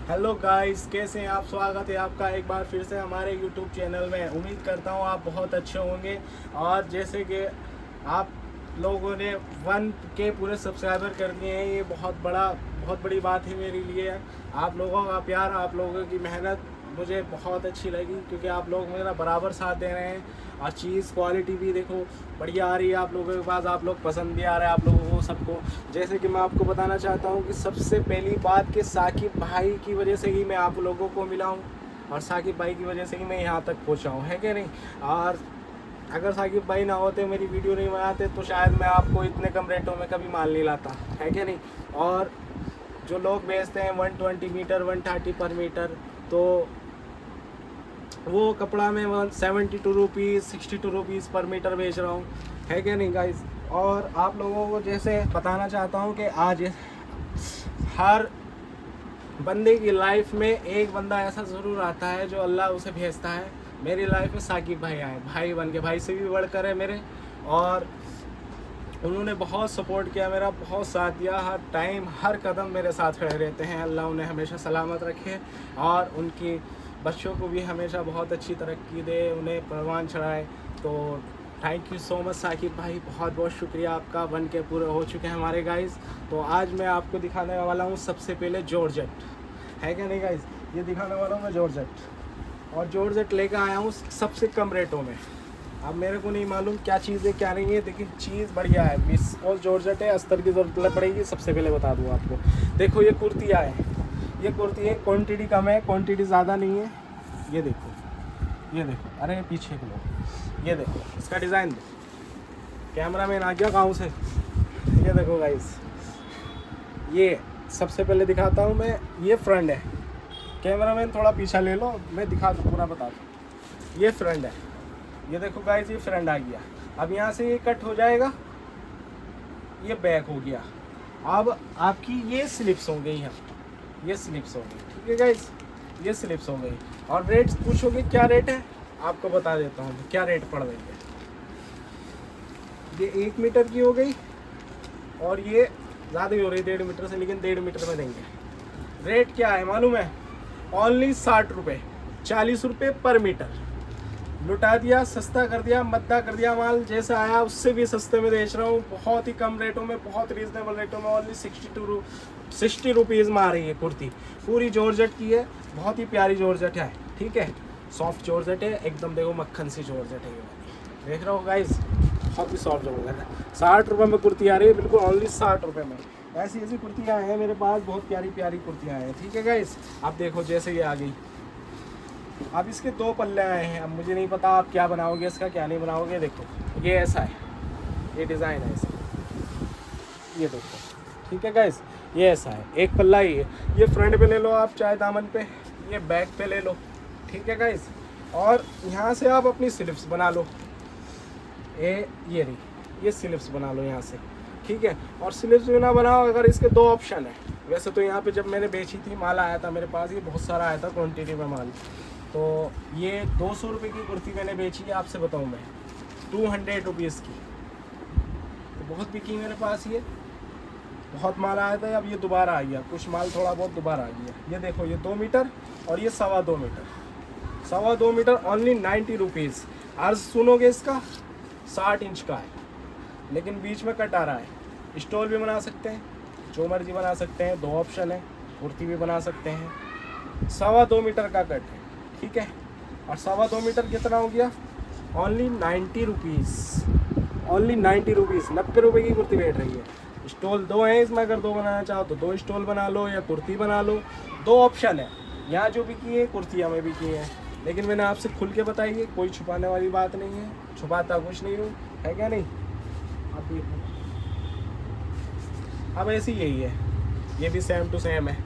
Hello guys, कैसे हैं आप। स्वागत है आपका एक बार फिर से हमारे यूट्यूब चैनल में। उम्मीद करता हूँ आप बहुत अच्छे होंगे। और जैसे कि आप लोगों ने 1K पूरे सब्सक्राइबर कर दिए हैं, ये बहुत बड़ी बात है मेरे लिए। आप लोगों का प्यार, आप लोगों की मेहनत मुझे बहुत अच्छी लगी, क्योंकि आप लोग मेरा बराबर साथ दे रहे हैं। और चीज़ क्वालिटी भी देखो बढ़िया आ रही है आप लोगों के पास। आप लोग पसंद भी आ रहा है आप लोगों को सबको। जैसे कि मैं आपको बताना चाहता हूँ कि सबसे पहली बात कि साकिब भाई की वजह से ही मैं आप लोगों को मिला हूँ, और साकिब भाई की वजह से ही मैं यहाँ तक पहुँचा हूँ, है कि नहीं। और अगर साकिब भाई ना होते, मेरी वीडियो नहीं बनाते, तो शायद मैं आपको इतने कम रेटों में कभी माल नहीं लाता, है कि नहीं। और जो लोग बेचते हैं 120 मीटर 130 पर मीटर, तो वो कपड़ा में 172 रुपीज़ 62 रुपीज़ पर मीटर बेच रहा हूँ, है क्या नहीं गाइस। और आप लोगों को जैसे बताना चाहता हूँ कि आज हर बंदे की लाइफ में एक बंदा ऐसा ज़रूर आता है जो अल्लाह उसे भेजता है। मेरी लाइफ में साकिब भाई आए, भाई बन के, भाई से भी बढ़कर है मेरे। और उन्होंने बहुत सपोर्ट किया मेरा, बहुत साथ दिया, हर टाइम हर कदम मेरे साथ खड़े रहते हैं। अल्लाह उन्हें हमेशा सलामत रखे और उनकी बच्चों को भी हमेशा बहुत अच्छी तरक्की दे, उन्हें परवान चढ़ाए। तो thank you so much Saqib भाई, बहुत बहुत शुक्रिया आपका। 1K पूरे हो चुके हैं हमारे गाइस। तो आज मैं आपको दिखाने वाला हूँ सबसे पहले जॉर्जेट, है क्या नहीं गाइस। ये दिखाने वाला हूँ मैं जॉर्जेट, और जॉर्जेट लेकर आया हूँ सबसे कम रेटों में। अब मेरे को नहीं मालूम क्या चीज़ है क्या नहीं है, लेकिन चीज़ बढ़िया है। विस्कोस जॉर्जेट है, अस्तर की ज़रूरत पड़ेगी, सबसे पहले बता दूँ आपको। देखो ये कुर्तियाँ है, ये कुर्ती है, क्वांटिटी कम है, क्वांटिटी ज़्यादा नहीं है। ये देखो, ये देखो, अरे पीछे को लो, ये देखो इसका डिज़ाइन देखो। कैमरा मैन आ गया गाँव से। ये देखो गाइस, ये सबसे पहले दिखाता हूँ मैं। ये फ्रंट है, कैमरा मैन थोड़ा पीछा ले लो, मैं दिखा दूँ, पूरा बता दूँ। ये फ्रंट है, ये देखो गाइस, ये फ्रंट आ गया। अब यहाँ से ये कट हो जाएगा, ये बैक हो गया। अब आपकी ये स्लिप्स हो गई हैं, ये स्लिप्स हो गई, ठीक है गाइस, ये स्लिप्स हो गई। और रेट पूछोगे क्या रेट है, आपको बता देता हूँ क्या रेट पड़ रही है। ये 1 मीटर की हो गई, और ये ज़्यादा ही हो रही है 1.5 मीटर से, लेकिन 1.5 मीटर में देंगे। रेट क्या है मालूम है, ओनली 60 रुपये, 40 रुपये पर मीटर। लुटा दिया, सस्ता कर दिया, मद्दा कर दिया माल। जैसा आया उससे भी सस्ते में बेच रहा हूँ, बहुत ही कम रेटों में, बहुत रीजनेबल रेटों में। ओनली 60 रुपीज़ में आ रही है कुर्ती, पूरी जॉर्जेट की है, बहुत ही प्यारी जॉर्जेट है, ठीक है। सॉफ्ट जॉर्जेट है एकदम, देखो मक्खन सी जॉर्जेट है ये वाली, देख रहे हो गाइस, बहुत ही सॉफ्ट जॉर्जेट है। 60 रुपये में कुर्ती आ रही है, बिल्कुल ओनली 60 रुपये में। ऐसी ऐसी कुर्तियाँ हैं मेरे पास, बहुत प्यारी प्यारी कुर्तियाँ हैं, ठीक है गाइस। आप देखो जैसे ये आ गई। अब इसके 2 पल्ले आए हैं, अब मुझे नहीं पता आप क्या बनाओगे इसका, क्या नहीं बनाओगे। देखो ये ऐसा है, ये डिज़ाइन है इसका, ये देखो, ठीक है गाइस, ये ऐसा है। एक पल्ला ही है, ये फ्रंट पे ले लो आप, चाहे दामन पे, ये बैक पे ले लो, ठीक है गाइस। और यहाँ से आप अपनी स्लिप्स बना लो, ये रही, ये स्लिप्स बना लो यहाँ से, ठीक है। और स्लिप्स भी ना बनाओ अगर, इसके 2 ऑप्शन है। वैसे तो यहाँ पे जब मैंने बेची थी, माल आया था मेरे पास, ये बहुत सारा आया था क्वान्टिटी में माल। तो ये 200 रुपये की कुर्ती मैंने बेची है, आपसे बताऊँ मैं, 200 रुपीज़ की। तो बहुत बिकी मेरे पास, ये बहुत माल आया था। अब ये दोबारा आ गया, कुछ माल थोड़ा बहुत दोबारा आ गया। ये देखो, ये 2 मीटर और ये 2.25 मीटर, 2.25 मीटर ओनली 90 रुपीज़। अर्ज सुनोगे इसका 60 इंच का है, लेकिन बीच में कट आ रहा है। स्टोल भी बना सकते हैं, जो मर्जी बना सकते हैं, 2 ऑप्शन है। कुर्ती भी बना सकते हैं। 2.25 मीटर का कट है, ठीक है। और 2.25 मीटर कितना हो गया, ओनली 90 रुपीज़, ओनली 90 रुपीज़। 90 रुपये की कुर्ती बैठ रही है। स्टॉल 2 हैं इसमें, अगर 2 बनाना चाहो तो 2 स्टॉल बना लो या कुर्ती बना लो, 2 ऑप्शन है। यहाँ जो बिकी है कुर्तियाँ में बिकी हैं, लेकिन मैंने आपसे खुल के बताई है, कोई छुपाने वाली बात नहीं है, छुपाता कुछ नहीं हूँ, है क्या नहीं। अब देखो, अब ऐसी यही है, ये भी सेम टू सेम है।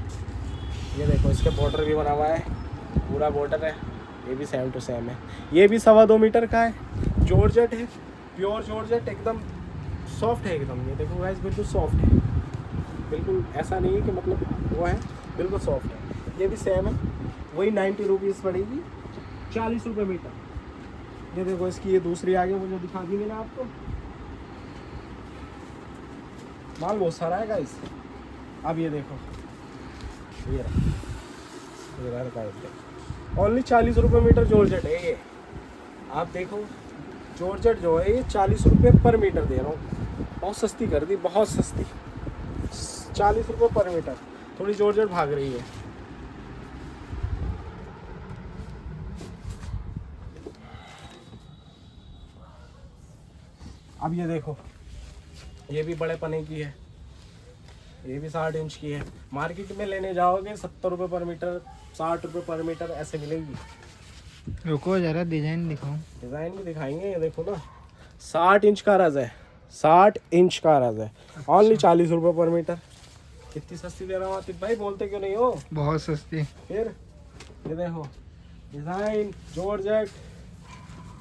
ये देखो, इसके बॉर्डर भी बना हुआ है, पूरा बॉर्डर है, ये भी सेम टू सेम है। ये भी 2.25 मीटर का है, जॉर्जेट है, प्योर जॉर्जेट, एकदम सॉफ्ट है एकदम। ये देखो गाइस, बिल्कुल सॉफ्ट है, बिल्कुल ऐसा नहीं है कि मतलब वो है, बिल्कुल सॉफ्ट है। ये भी सेम है, वही 90 रुपीज़ पड़ेगी, 40 रुपये मीटर। ये देखो, इसकी ये दूसरी आगे वो जो दिखा दी मैंने आपको, माल बहुत सारा है गाइस। अब ये देखो, ये रहा, ये रहा का ओनली 40 रुपये मीटर जॉर्जेट है ये। आप देखो जॉर्जेट जो है ये 40 रुपये पर मीटर दे रहा हूँ, बहुत सस्ती कर दी, बहुत सस्ती। 40 रुपये पर मीटर। थोड़ी जॉर्जेट भाग रही है। अब ये देखो, ये भी बड़े पने की है, ये भी 60 इंच की है। मार्केट में लेने जाओगे 70 रुपये पर मीटर, 60 रुपये पर मीटर ऐसे मिलेगी। रुको जरा डिजाइन दिखाओ। डिज़ाइन भी दिखाएंगे। ये देखो ना, 60 इंच का रज है, 60 इंच का रज है। ओनली 40 रुपये पर मीटर। कितनी सस्ती दे रहा हूँ आतिफ भाई, बोलते क्यों नहीं हो? बहुत सस्ती। फिर ये देखो डिज़ाइन जॉर्जेट,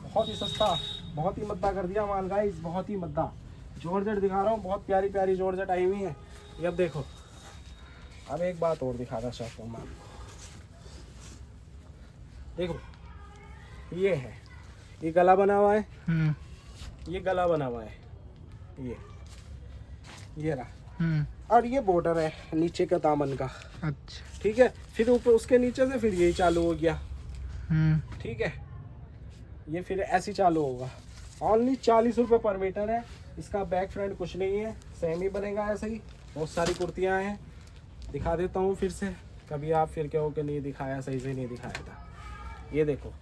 बहुत ही सस्ता, बहुत ही मद्दा कर दिया माल गाइस, बहुत ही मद्दा। जॉर्जेट दिखा रहा हूँ, बहुत प्यारी प्यारी जॉर्जेट आई हुई है। ये अब देखो, अब एक बात और दिखाना चाहता हूँ मैं आपको। देखो ये है, ये गला बना हुआ है, ये गला बना हुआ है, ये रहा, और ये बॉर्डर है नीचे का दामन का। अच्छा ठीक है, फिर ऊपर उसके नीचे से फिर यही चालू हो गया। ठीक है, ये फिर ऐसे चालू होगा। ओनली 40 रुपये पर मीटर है। इसका बैक फ्रंट कुछ नहीं है, सेम ही बनेगा ऐसे ही। बहुत सारी कुर्तियाँ हैं, दिखा देता हूँ फिर से, कभी आप फिर कहो कि नहीं दिखाया, सही से नहीं दिखाया था। ये देखो,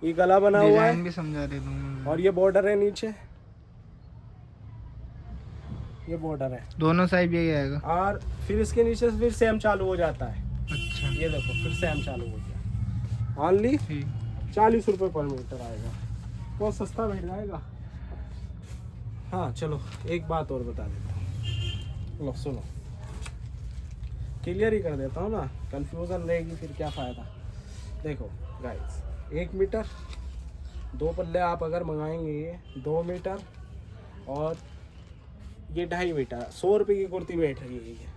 ये गला बना हुआ है, भी समझा दे दूँ। और ये बॉर्डर है नीचे, ये बॉर्डर है, दोनों साइड यही आएगा। और फिर इसके नीचे से फिर सेम चालू हो जाता है। अच्छा, ये देखो फिर सेम चालू हो गया। ओनली 40 रुपये पर मीटर आएगा, बहुत सस्ता बैठ जाएगा। हाँ चलो, एक बात और बता देता हूँ, लो सुनो, क्लियर ही कर देता हूँ ना, कंफ्यूजन रहेगी फिर क्या फ़ायदा। देखो गाइस, 1 मीटर 2 पल्ले आप अगर मंगाएंगे, ये 2 मीटर और ये 2.5 मीटर, 100 रुपये की कुर्ती बैठ रही है ये।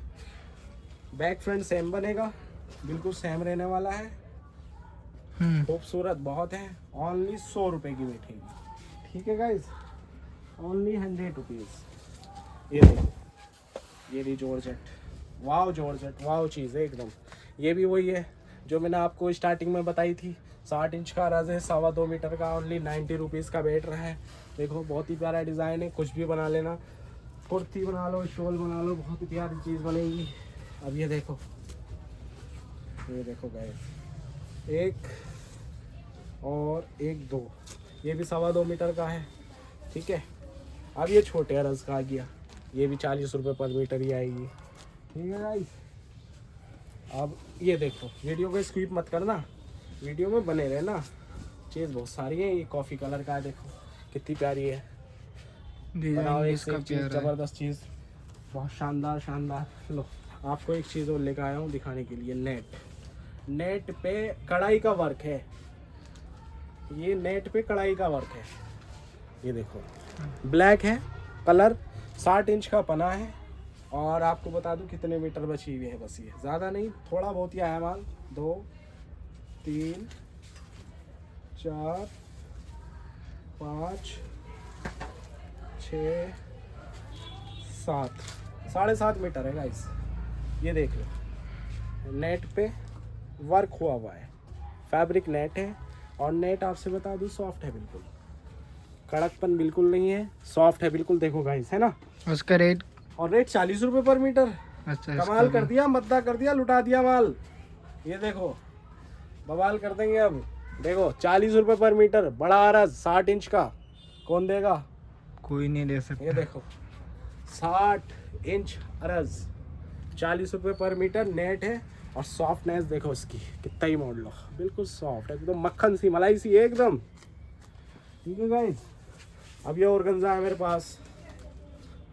बैक फ्रंट सेम बनेगा, बिल्कुल सेम रहने वाला है, खूबसूरत बहुत है। ओनली 100 रुपये की बैठेगी। ठीक है गाइस, ओनली 100 रुपीज़। ये देखो, ये रही जॉर्जेट, वाव जॉर्जेट, वाव चीज़ है एकदम। ये भी वही है जो मैंने आपको स्टार्टिंग में बताई थी, 60 इंच का रज है, 2.25 मीटर का, ओनली 90 रुपीज़ का बैठ रहा है। देखो बहुत ही प्यारा डिज़ाइन है, कुछ भी बना लेना, कुर्ती बना लो, शॉल बना लो, बहुत ही प्यारी चीज़ बनेगी। अब ये देखो, ये देखो गाइस, 1 और 1 2, ये भी 2.25 मीटर का है। ठीक है, अब ये छोटे रज का आ गया, ये भी 40 रुपये पर मीटर ही आएगी। ठीक है गाइस, अब ये देखो, वीडियो को स्किप मत करना, वीडियो में बने रहना, चीज़ बहुत सारी है। ये कॉफ़ी कलर का है, देखो कितनी प्यारी है, बनाओ एक से एक चीज़, ज़बरदस्त चीज़, बहुत शानदार शानदार। लो आपको एक चीज़ और लेकर आया हूँ दिखाने के लिए, नेट पे कढ़ाई का वर्क है, ये नेट पे कढ़ाई का वर्क है। ये देखो ब्लैक है कलर, 60 इंच का पना है, और आपको बता दूं कितने मीटर बची हुई है, बस ये ज़्यादा नहीं, थोड़ा बहुत ही आया माल। 2 3 4 5 6 7, 7.5 मीटर है गाइस। ये देख लो, नेट पे वर्क हुआ हुआ है, फैब्रिक नेट है, और नेट आपसे बता दूं सॉफ्ट है, बिल्कुल कड़कपन बिल्कुल नहीं है, सॉफ्ट है बिल्कुल। देखो गाइस, है ना, उसका रेट, और रेट 40 रुपये पर मीटर। अच्छा, कमाल कर दिया, मद्दा कर दिया, लुटा दिया माल। ये देखो बवाल कर देंगे अब। देखो 40 रुपये पर मीटर, बड़ा अरज 60 इंच का, कौन देगा? कोई नहीं दे सकता। ये देखो 60 इंच अरज, 40 रुपये पर मीटर, नेट है, और सॉफ्टनेस देखो इसकी, कितना ही मोड़ लो, बिल्कुल सॉफ्ट है, एकदम मक्खन सी, मलाई सी एकदम। ठीक है गाइस, अब ये ऑर्गेन्जा है मेरे पास,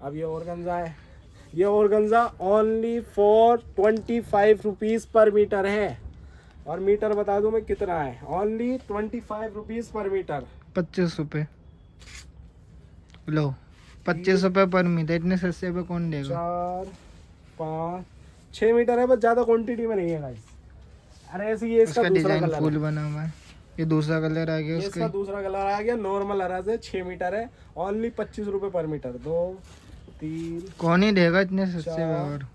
अब ये ऑर्गेन्जा है, ये ऑर्गेन्जा ओनली फॉर 25 रुपीज़ पर मीटर है, और मीटर बता दूं मैं कितना है, ओनली 25 रुपीज़ पर मीटर। 25 रुपये लो, 25 रुपये पर मीटर, इतने सस्ते पे कौन देगा? 4 5 6 मीटर है, बस ज़्यादा क्वांटिटी में नहीं है गाइस। अरे ऐसे ये इसका दूसरा डिजाइन कलर फुल है, बना हुआ है, ये दूसरा कलर आ गया ये इसका उसका। दूसरा कलर आ गया, नॉर्मल अराज है, 6 मीटर है, ओनली 25 रुपये पर मीटर। 2 3 कौन ही देगा इतने सस्ते पे? 4 और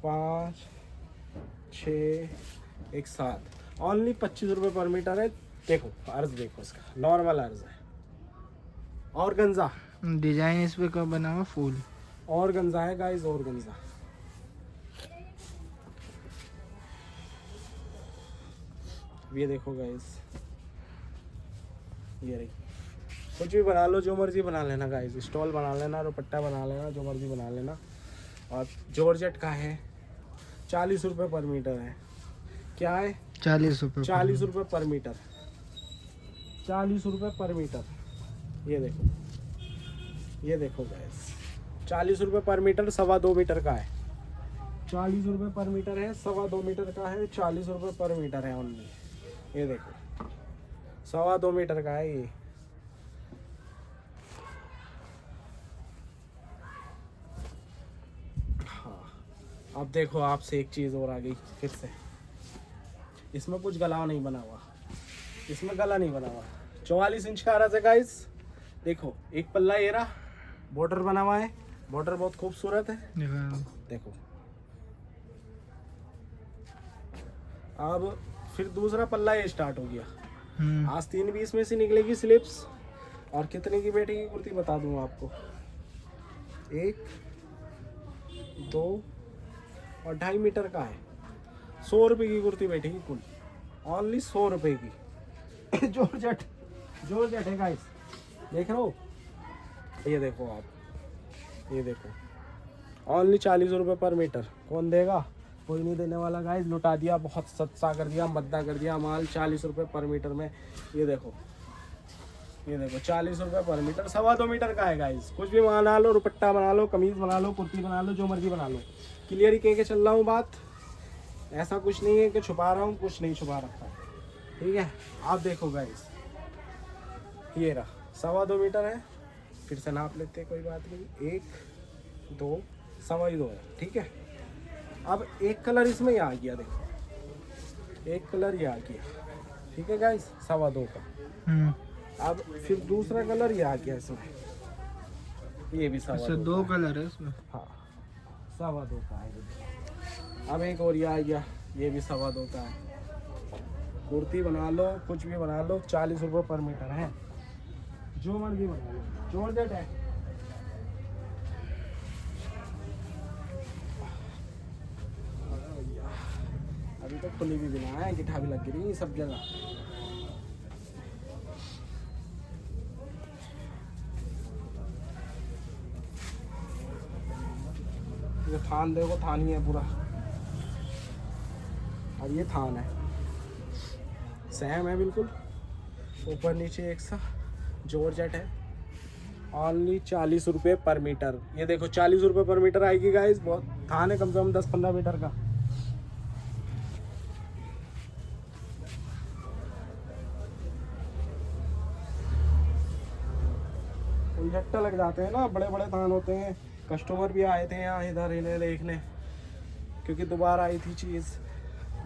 5 6 एक साथ, ओनली 25 रुपये पर मीटर है। देखो अर्ज देखो इसका, नॉर्मल अर्ज है। और गंजा डिजाइन इस पे कब बना हुआ फूल? और गंजा है गाइस, और गंजा। ये देखो गाइस, ये रही। कुछ भी बना लो, जो मर्जी बना लेना गाइस, स्टॉल बना लेना, दुपट्टा बना लेना, जो मर्जी बना लेना। और जॉर्जेट का है, 40 रुपये पर मीटर है। क्या है? 40 रुपये। 40 रुपये पर मीटर, 40 रुपये पर मीटर। ये देखो, ये देखो गाइस, 40 रुपये पर मीटर, 2.25 मीटर का है। 40 रुपये पर मीटर है, 2.25 मीटर का है, 40 रुपये पर मीटर है ओनली। ये देखो 2.25 मीटर का है ये। हाँ, अब देखो आपसे एक चीज़ और आ गई फिर से। इसमें कुछ गला नहीं बना हुआ, इसमें गला नहीं बना हुआ। 44 इंच का आ रहा है गाइस। देखो एक पल्ला ये रहा, बॉर्डर बना हुआ है, बॉर्डर बहुत खूबसूरत है। देखो अब फिर दूसरा पल्ला ये स्टार्ट हो गया। आज 3:20 में से निकलेगी स्लिप्स। और कितने की बैठेगी कुर्ती बता दूंगा आपको, 1 2 और 2.5 मीटर का है। 100 रुपये की कुर्ती बैठेगी कुल, ओनली 100 रुपये की। जॉर्जेट, जॉर्जेट है गाइस, देख रहे हो? ये देखो आप, ये देखो ओनली 40 रुपये पर मीटर। कौन देगा? कोई नहीं देने वाला गाइस। लुटा दिया, बहुत सस्ता कर दिया, मद्दा कर दिया माल। 40 रुपये पर मीटर में ये देखो, ये देखो 40 रुपये पर मीटर, 2.25 मीटर का है गाइस। कुछ भी बना लो, दुपट्टा बना लो, कमीज बना लो, कुर्ती बना लो, जो मर्जी बना लो। क्लियर ही कह के चल रहा हूँ बात, ऐसा कुछ नहीं है कि छुपा रहा हूँ, कुछ नहीं छुपा रखा है, ठीक है? आप देखो गाइस, ये रहा 2.25 मीटर है। फिर से नाप लेते हैं, कोई बात नहीं। 1 2 2.25 है, ठीक है? अब एक कलर इसमें ही आ गया, देखो एक कलर ये आ गया, ठीक है गाइस, 2.25 का। अब फिर दूसरा कलर ये आ गया इसमें, ये भी 2.25 दो कलर है इसमें। हाँ 2.25 का है। अब एक और ये आ गया, ये भी 2.25 का है। कुर्ती बना लो, कुछ भी बना लो, 40 रुपये पर मीटर है, जो मर्जी बना लो। जॉर्जेट है, अभी तक खुली भी बिना है, गिठा भी लग रही सब जगह। ये थान देखो, थान ही है पूरा। अब ये थान है, सेम है बिल्कुल, ऊपर नीचे एक सा। जॉर्जेट है, ओनली 40 रुपये पर मीटर। ये देखो 40 रुपये पर मीटर आएगी गाइस। बहुत थान है, कम से कम 10-15 मीटर का। झट्टे लग जाते हैं ना, बड़े बड़े थान होते हैं। कस्टमर भी आए थे यहाँ इधर इन्हें देखने, क्योंकि दोबारा आई थी चीज़।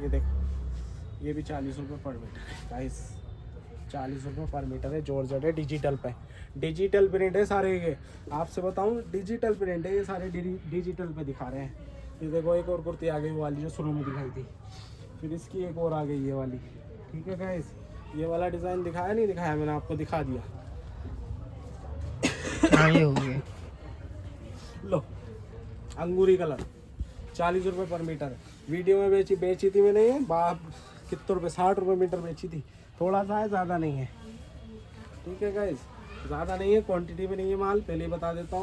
ये देखो, ये भी 40 रुपये पर मीटर गाइस, 40 रुपये पर मीटर है। जॉर्जेट है, डिजिटल पे, डिजिटल प्रिंट है सारे। ये आपसे बताऊँ, डिजिटल प्रिंट है ये सारे, डिजिटल पे दिखा रहे हैं। ये देखो एक और कुर्ती आ गई, वो वाली जो शुरू में दिखाई थी। फिर इसकी एक और आ गई, ये वाली, ठीक है गाइस? ये वाला डिज़ाइन दिखाया नहीं दिखाया, मैंने आपको दिखा दिया। हाँ ये हो गया। लो अंगूरी कलर, 40 रुपये पर मीटर। वीडियो में बेची थी मैंने ये, बाप कितने रुपये, 60 रुपये मीटर बेची थी। थोड़ा सा है, ज़्यादा नहीं है, ठीक है गाइस? ज़्यादा नहीं है, क्वांटिटी में नहीं है माल, पहले ही बता देता हूँ।